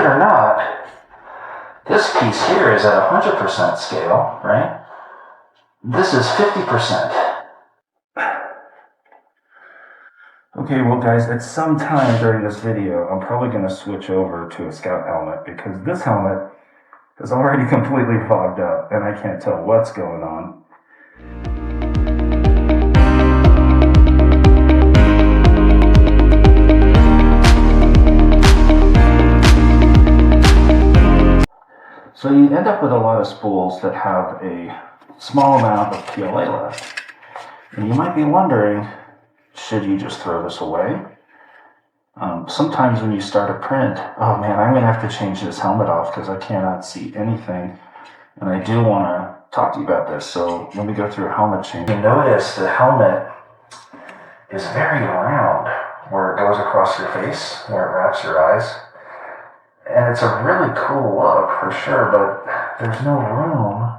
it or not, this piece here is at 100% scale, right? This is 50%. Okay, well guys, at some time during this video, I'm probably going to switch over to a scout helmet because this helmet is already completely fogged up and I can't tell what's going on. So you end up with a lot of spools that have a small amount of PLA left. And you might be wondering, should you just throw this away? Sometimes when you start a print, oh man, I'm going to have to change this helmet off because I cannot see anything. And I do want to talk to you about this, so let me go through a helmet change. You notice the helmet is very round where it goes across your face, where it wraps your eyes. And it's a really cool look for sure, but there's no room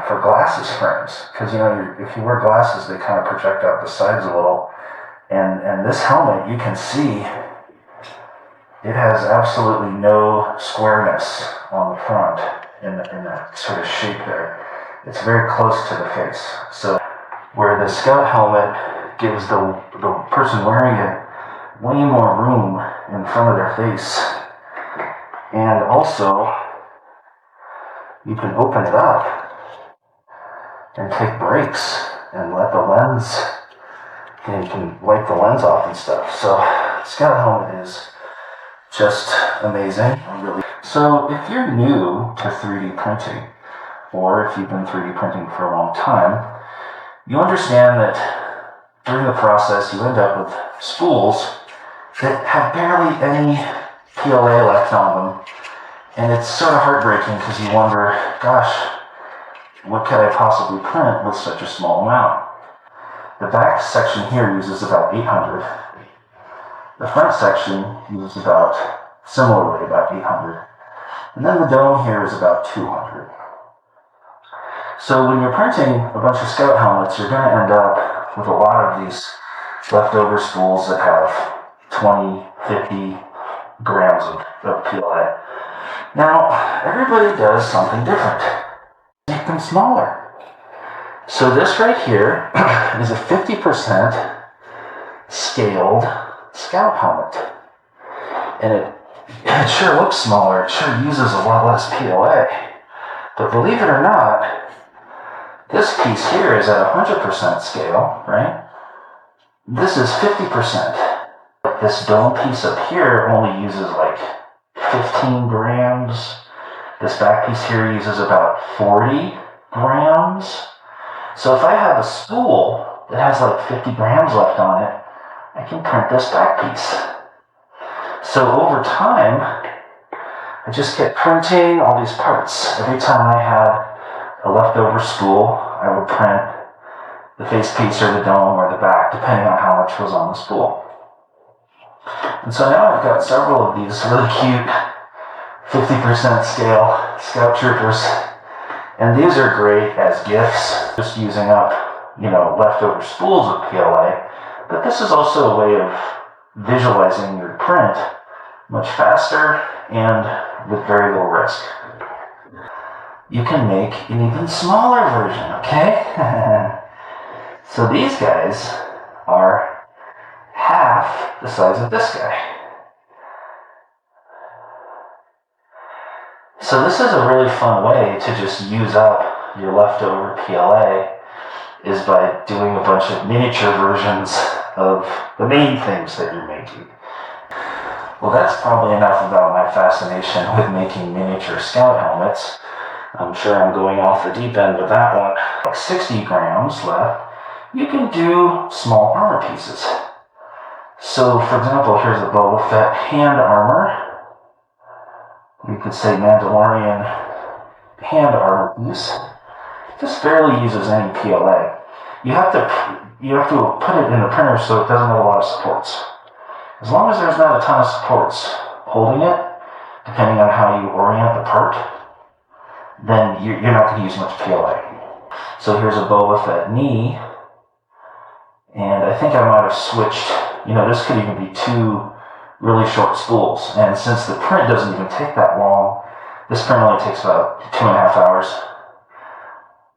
for glasses frames. Because, you know, if you wear glasses, they kind of project out the sides a little. And this helmet, you can see, it has absolutely no squareness on the front in that sort of shape there. It's very close to the face. So where the scout helmet gives the person wearing it way more room in front of their face. And also, you can open it up and take breaks and let the lens, and you can wipe the lens off and stuff. So, Scout helmet is just amazing. So, if you're new to 3D printing, or if you've been 3D printing for a long time, you understand that during the process you end up with spools that have barely any PLA left on them, and it's sort of heartbreaking because you wonder, gosh, what could I possibly print with such a small amount? The back section here uses about 800. The front section uses similarly about 800. And then the dome here is about 200. So when you're printing a bunch of scout helmets, you're going to end up with a lot of these leftover spools that have 20, 50 grams of PLA. Now, everybody does something different. Make them smaller. So this right here is a 50% scaled scout helmet. And it sure looks smaller. It sure uses a lot less PLA. But believe it or not, this piece here is at 100% scale, right? This is 50%. This dome piece up here only uses like 15 grams. This back piece here uses about 40 grams. So if I have a spool that has like 50 grams left on it, I can print this back piece. So over time, I just kept printing all these parts. Every time I had a leftover spool, I would print the face piece or the dome or the back, depending on how much was on the spool. And so now I've got several of these really cute 50% scale Scout Troopers. And these are great as gifts, just using up, leftover spools of PLA. But this is also a way of visualizing your print much faster and with very low risk. You can make an even smaller version, okay? So these guys are half the size of this guy. So this is a really fun way to just use up your leftover PLA, is by doing a bunch of miniature versions of the main things that you're making. Well, that's probably enough about my fascination with making miniature scout helmets. I'm sure I'm going off the deep end with that one. Like 60 grams left. You can do small armor pieces. So, for example, here's a Boba Fett hand armor. You could say Mandalorian hand armor piece. This barely uses any PLA. You have to put it in the printer so it doesn't have a lot of supports. As long as there's not a ton of supports holding it, depending on how you orient the part, then you're not going to use much PLA. So here's a Boba Fett knee, and I think I might have switched. This could even be two really short spools. And since the print doesn't even take that long, this print only takes about 2.5 hours.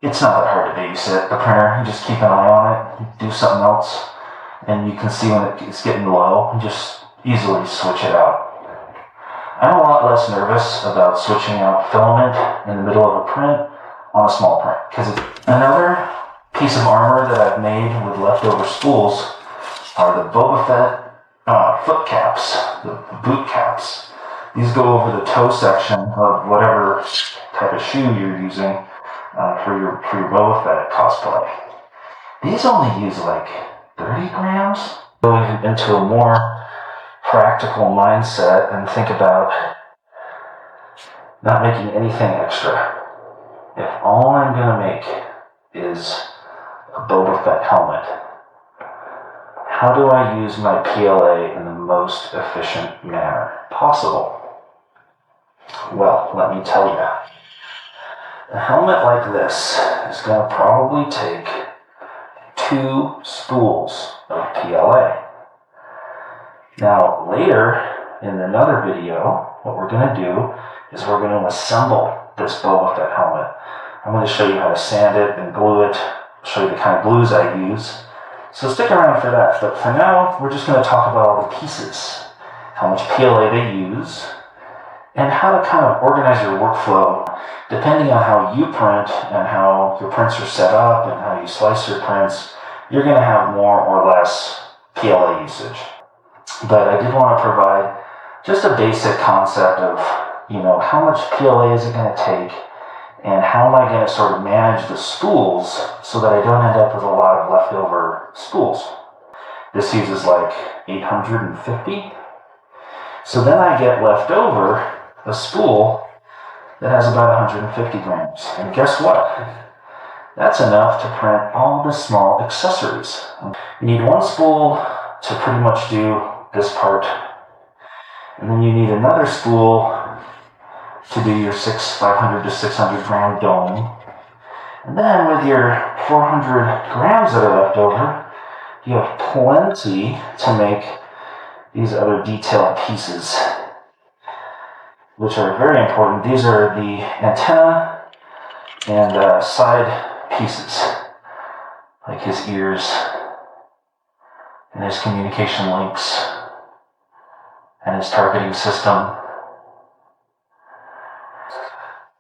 It's not that hard to babysit the printer. You just keep an eye on it, do something else, and you can see when it's getting low and just easily switch it out. I'm a lot less nervous about switching out filament in the middle of a print on a small print, because another piece of armor that I've made with leftover spools are the Boba Fett foot caps, the boot caps. These go over the toe section of whatever type of shoe you're using for your Boba Fett cosplay. These only use like 30 grams. Going into a more practical mindset and think about not making anything extra. If all I'm going to make is a Boba Fett helmet, how do I use my PLA in the most efficient manner possible? Well, let me tell you. A helmet like this is going to probably take 2 spools of PLA. Now, later in another video, what we're going to do is we're going to assemble this Boba Fett helmet. I'm going to show you how to sand it and glue it, show you the kind of glues I use. So stick around for that. But for now, we're just going to talk about all the pieces, how much PLA they use, and how to kind of organize your workflow depending on how you print and how your prints are set up and how you slice your prints. You're going to have more or less PLA usage. But I did want to provide just a basic concept of, how much PLA is it going to take and how am I going to sort of manage the spools so that I don't end up with a lot of leftover spools. This uses like 850. So then I get left over a spool that has about 150 grams. And guess what? That's enough to print all the small accessories. You need 1 spool to pretty much do this part, and then you need another spool to do your 500 to 600 gram dome, and then with your 400 grams that are left over, you have plenty to make these other detailed pieces, which are very important. These are the antenna and side pieces, like his ears and his communication links and his targeting system.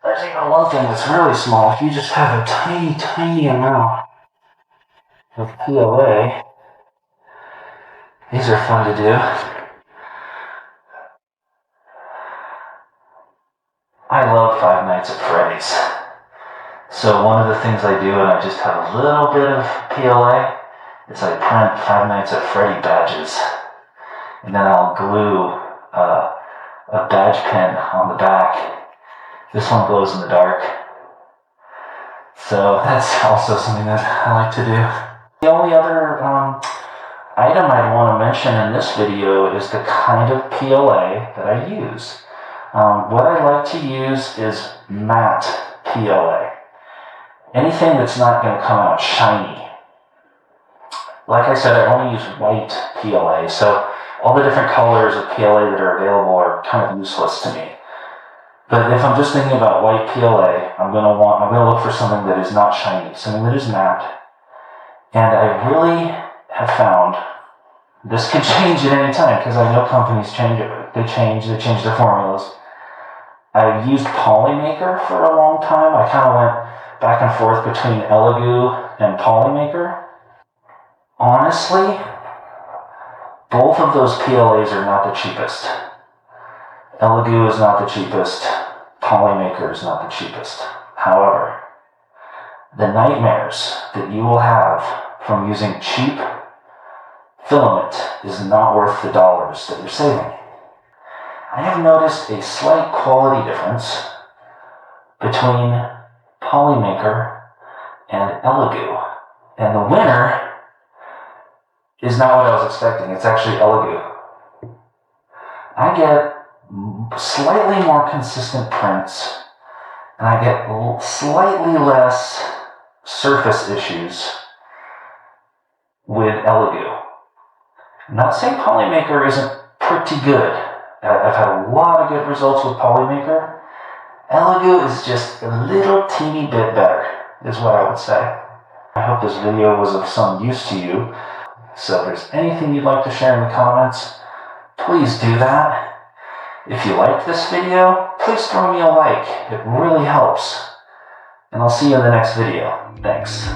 There's even one thing that's really small. If you just have a tiny amount of PLA, these are fun to do. I love Five Nights at Freddy's. So one of the things I do, and I just have a little bit of PLA, is I print Five Nights at Freddy badges. And then I'll glue a badge pin on the back. This one glows in the dark. So that's also something that I like to do. The only other item I'd want to mention in this video is the kind of PLA that I use. What I like to use is matte PLA. Anything that's not going to come out shiny. Like I said, I only use white PLA, so all the different colors of PLA that are available are kind of useless to me. But if I'm just thinking about white PLA, I'm going to look for something that is not shiny, something that is matte. And I really have found this could change at any time because I know companies change it. They change their formulas. I've used Polymaker for a long time. I kind of went back and forth between Elegoo and Polymaker. Honestly, both of those PLAs are not the cheapest. Elegoo is not the cheapest. Polymaker is not the cheapest. However, the nightmares that you will have from using cheap filament is not worth the dollars that you're saving. I have noticed a slight quality difference between Polymaker and Elegoo. And the winner is not what I was expecting. It's actually Elegoo. I get slightly more consistent prints, and I get slightly less surface issues with Elegoo. I'm not saying Polymaker isn't pretty good. I've had a lot of good results with Polymaker. Elegoo is just a little teeny bit better, is what I would say. I hope this video was of some use to you. So if there's anything you'd like to share in the comments, please do that. If you liked this video, please throw me a like. It really helps. And I'll see you in the next video. Thanks.